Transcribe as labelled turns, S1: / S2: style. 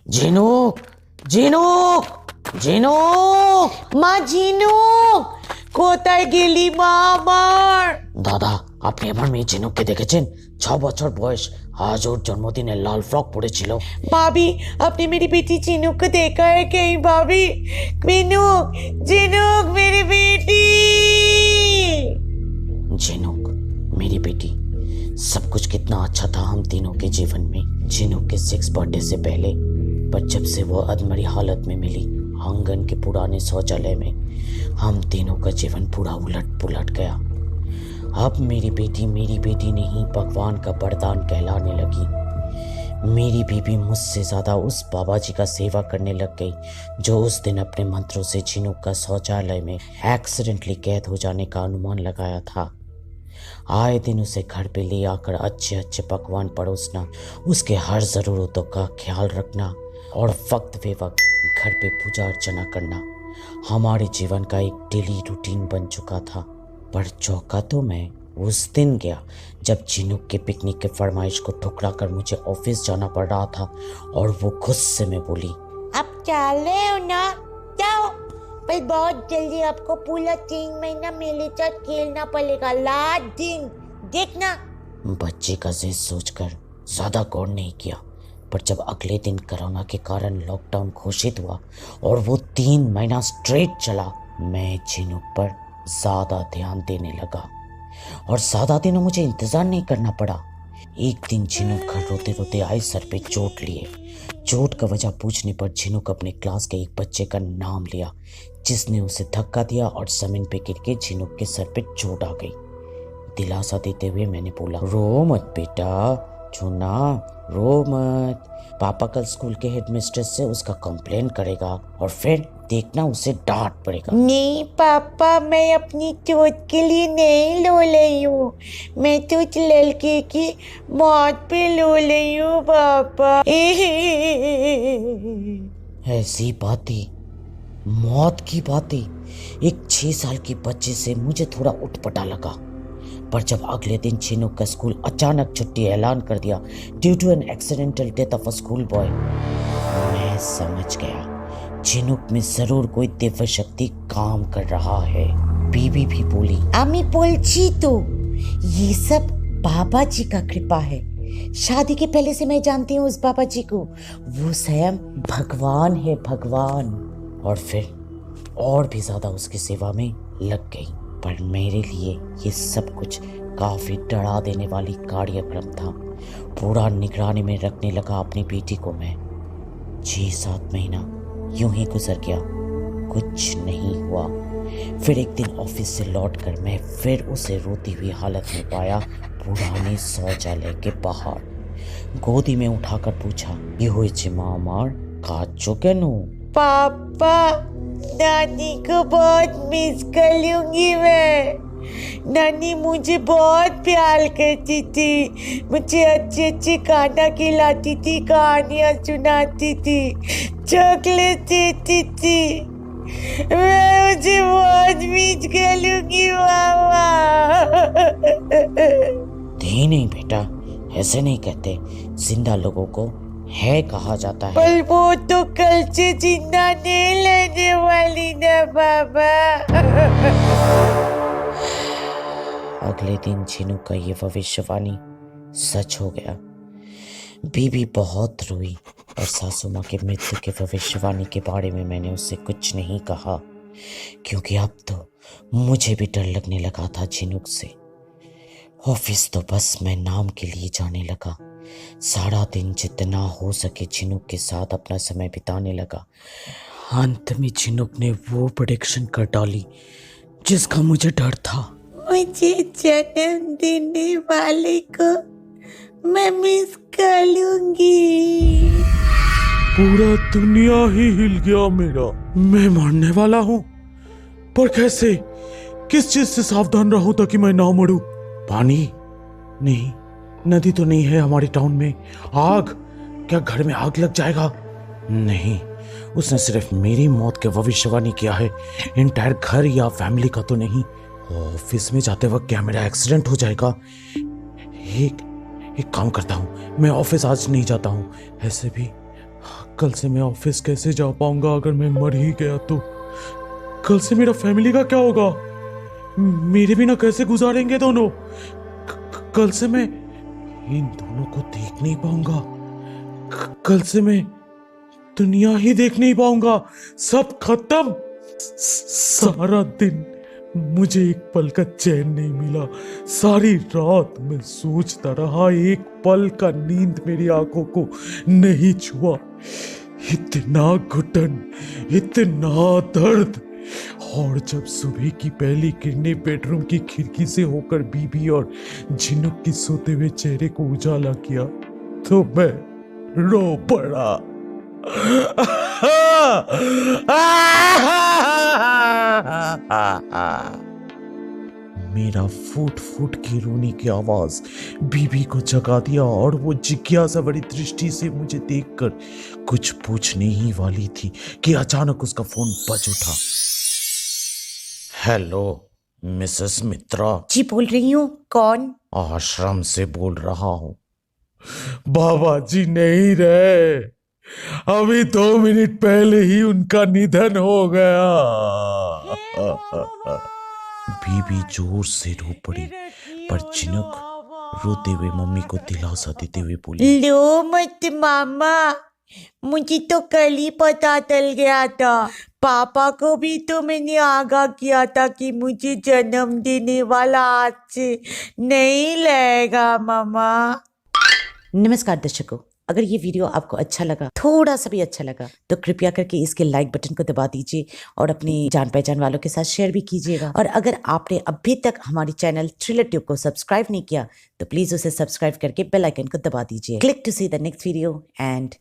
S1: झिनूक, झिनूक, झिनूक,
S2: মা ঝিনুক কোথায় গেলি মা আমার?
S1: দাদা আপনি আমার মেয়ে ঝিনুককে দেখেছেন? 6 বছর বয়স, আজ ওর জন্মদিনে লাল ফ্রক পরেছিল।
S2: भाभी आपने मेरी बेटी झिनुक को देखा है कहीं? भाभी झिनुक, झिनुक मेरी बेटी।
S1: झिनुक मेरी बेटी, सब कुछ कितना अच्छा था हम तीनों के जीवन में। झिनुक के 6 बर्थडे से पहले, पर जब से वो अधमरी हालत में मिली आंगन के पुराने शौचालय में, हम तीनों का जीवन पूरा उलट पुलट गया। अब मेरी बेटी नहीं भगवान का वरदान कहलाने लगी। मेरी बीबी मुझसे ज़्यादा उस बाबा जी का सेवा करने लग गई जो उस दिन अपने मंत्रों से झिनुक का शौचालय में एक्सीडेंटली कैद हो जाने का अनुमान लगाया था। आए दिन उसे घर पे ले आकर अच्छे अच्छे पकवान परोसना, उसके हर ज़रूरतों का ख्याल रखना और वक्त बे वक्त घर पे पूजा अर्चना करना हमारे जीवन का एक डेली रूटीन बन चुका था। पर चौंका तो मैं उस दिन गया जब झिनुक के पिकनिक के फरमाइश को ठुकरा कर मुझे ऑफिस जाना पड़ रहा था और वो गुस्से में बोली,
S2: अब चले हो ना, जाओ, पर बहुत जल्दी आपको पूरा 3 महीना मेरे साथ खेलना पड़ेगा। लास्ट दिन देखना।
S1: बच्चे का जिद सोचकर ज़्यादा गौर नहीं किया, पर जब अगले दिन कोरोना के कारण लॉकडाउन घोषित हुआ और वो 3 महीना स्ट्रेट चला, मैं झिनुक पर ज़्यादा ध्यान देने लगा और ज़्यादा दिनों मुझे इंतज़ार नहीं करना पड़ा। एक दिन झिनुक घर रोते रोते आई, सर पे चोट लिए। चोट का वजह पूछने पर झिनुक अपने क्लास के एक बच्चे का नाम लिया जिसने उसे धक्का दिया और जमीन पे गिर के झिनुक के सर पे चोट आ गई। दिलासा देते हुए मैंने बोला, रो मत बेटा, चुना रो मत। पापा कल स्कूल के हेडमिस्ट्रेस से उसका कंप्लेन करेगा और फिर देखना उसे डांट पड़ेगा।
S2: नहीं पापा, मैं अपनी चोट के लिए नहीं रो रही हूँ, मैं तो उस लड़के की मौत पे रो रही हूँ पापा।
S1: ऐसी बातें, मौत की बातें एक 6 साल के बच्चे से मुझे थोड़ा उटपटा लगा। पर जब अगले दिन झिनुक का स्कूल अचानक छुट्टी ऐलान कर दिया due to an accidental death of a school boy, मैं समझ गया झिनुक में जरूर कोई दिव्य शक्ति काम कर रहा है। बीबी भी बोली,
S2: আমি বলছি तो ये सब बाबा जी का कृपा है। शादी के पहले से मैं जानती हूँ उस बाबा जी को, वो स्वयं भगवान है, भगवान।
S1: और फिर और भी ज्यादा उसकी सेवा में लग गई। पर मेरे लिए ये सब कुछ काफी डरा देने वाली कार्यक्रम था। पूरा निगरानी में रखने लगा अपनी बेटी को मैं। 6-7 महीना यूं ही गुजर गया, कुछ नहीं हुआ। फिर एक दिन ऑफिस से लौटकर मैं फिर उसे रोती हुई हालत में पाया पुराने शौचालय के बाहर। गोदी में उठाकर पूछा, ये हुई चिमा मार काचो केनु?
S2: पापा नानी को बहुत मिस कर लूंगी मैं। नानी मुझे बहुत प्यार करती थी, मुझे अच्छे अच्छे खाना खिलाती थी, कहानियाँ सुनाती थी, चॉकलेट देती थी। मैं मुझे बहुत मिस कर लूंगी मामा।
S1: नहीं नहीं बेटा, ऐसे नहीं कहते, जिंदा लोगों को है कहा जाता है।
S2: पर वो तो कल से जिंदा नहीं लेने वाली ना बाबा।
S1: अगले दिन झिनुक का ये भविष्यवाणी सच हो गया। बीबी बहुत रोई और सासू माँ के मृत्यु के भविष्यवाणी के बारे में मैंने उससे कुछ नहीं कहा, क्योंकि अब तो मुझे भी डर लगने लगा था झिनुक से। ऑफिस तो बस मैं नाम के लिए जाने लगा। सारा दिन जितना हो सके झिनुक के साथ अपना समय बिताने लगा। अंत में झिनुक ने वो प्रेडिक्शन कर डाली जिसका मुझे डर था।
S2: मुझे जन्म देने वाले को मैं मिस कर लूंगी।
S3: पूरा दुनिया ही हिल गया मेरा। मैं मरने वाला हूँ, पर कैसे, किस चीज से सावधान रहूं ताकि मैं ना मरूं? पानी नहीं, नदी तो नहीं है हमारे टाउन में। आग, क्या घर में आग लग जाएगा? नहीं, उसने सिर्फ मेरी मौत के भविष्यवाणी किया है, इंटायर घर या फैमिली का तो नहीं। ऑफिस में जाते वक्त क्या मेरा एक्सीडेंट हो जाएगा? एक काम करता हूँ, मैं ऑफिस आज नहीं जाता हूँ। ऐसे भी कल से मैं ऑफिस कैसे जा पाऊंगा अगर मैं मर ही गया तो? कल से मेरा फैमिली का क्या होगा? मेरे बिना कैसे गुजारेंगे दोनों? कल से मैं इन दोनों को देख नहीं पाऊंगा। कल से मैं दुनिया ही देख नहीं पाऊंगा। सब खत्म। सारा दिन मुझे एक पल का चैन नहीं मिला। सारी रात मैं सोचता रहा, एक पल का नींद मेरी आंखों को नहीं छुआ। इतना घुटन, इतना दर्द। और जब सुबह की पहली किरणें बेडरूम की खिड़की से होकर बीबी और झिनुक की सोते हुए चेहरे को उजाला किया तो मैं रो पड़ा। मेरा फूट फूट की रोने की आवाज बीबी को जगा दिया और वो जिज्ञासा भरी दृष्टि से मुझे देखकर कुछ पूछने ही वाली थी कि अचानक उसका फोन बज उठा। हेलो मिसेस मित्रा।
S2: जी बोल रही हूँ, कौन?
S3: आश्रम से बोल रहा हूँ। बाबा जी नहीं रहे, अभी 2 मिनट पहले ही उनका निधन हो गया। बीबी जोर से रो पड़ी, पर झिनुक रोते हुए मम्मी को दिलासा देते हुए बोली,
S2: लो मत मामा, मुझे तो कल ही पता चल गया था। पापा को भी तो मैंने आगाह किया था कि मुझे जन्म देने वाला आज से नहीं लगेगा मामा। नमस्कार दर्शकों, अगर ये वीडियो आपको अच्छा लगा, थोड़ा सा भी अच्छा लगा, तो कृपया करके इसके लाइक बटन को दबा दीजिए और अपनी जान पहचान वालों के साथ शेयर भी कीजिएगा। और अगर आपने अभी तक हमारी चैनल थ्रिलर ट्यूब को सब्सक्राइब नहीं किया तो प्लीज उसे सब्सक्राइब करके बेल आइकन को दबा दीजिए। Click to see the next video and